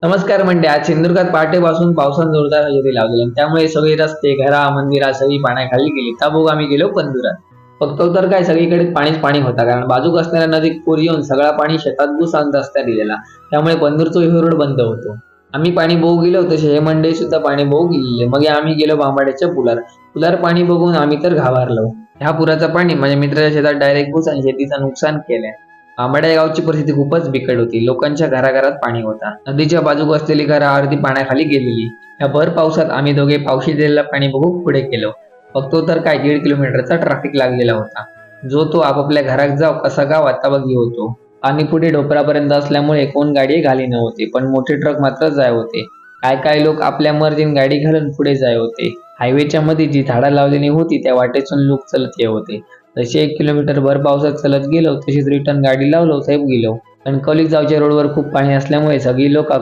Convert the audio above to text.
नमस्कार मंडळी, आज सिंधुदुर्गात पहाटेपासून पावसाने जोरदार हजेरी लावली आणि त्यामुळे सगळे रस्ते, घरा, मंदिरा सगळी पाण्याखाली गेली. त्याबरोबर आम्ही गेलो पंधुरात. बघतो तर काय सगळीकडे पाणीच पाणी होता, कारण बाजूक असणाऱ्या नदीत पूर येऊन सगळा पाणी शेतात घुस आणि रस्त्यात दिलेला. त्यामुळे पंधूरचा ह्यो रोड बंद होतो. आम्ही पाणी बघू गेलो तसे हे मंडळी सुद्धा पाणी बघू गेलेले. मग आम्ही गेलो भांबाड्याच्या पुलावर. पुलावर पाणी बघून आम्ही तर घाबरलो. ह्या पुराचं पाणी माझ्या मित्राच्या शेतात डायरेक्ट घुस आणि शेतीचं नुकसान केलंय. आंबाड्या गावची परिस्थिती खूपच बिकट होती. लोकांच्या घराघरात पाणी होता. नदीच्या बाजूक असलेली घरं अर्धी पाण्याखाली गेलेली. या भर पावसात आम्ही दोघे पावशी दिलेला पाणी बघू पुढे गेलो. बघतो तर काय 1.5 किलोमीटरचा ट्रॅफिक लागलेला होता. जो तो आपापल्या घरात जाव कसा गाव आता बघी होतो. आणि पुढे डोपरापर्यंत असल्यामुळे कोण गाडी घाली नव्हती, पण मोठे ट्रक मात्र जाय होते. काय काय लोक आपल्या मर्जीने गाडी घालून पुढे जाय होते. हायवेच्या मध्ये जी झाडं लावलेली होती त्या वाटेतून लोक चलत ये होते. जसे 1 किलोमीटर भर पावसात चालत गेलो तशीच रिटर्न गाडी लावलो साहेब गेलो. कणकवली जावच्या रोडवर खूप पाणी असल्यामुळे सगळी लोक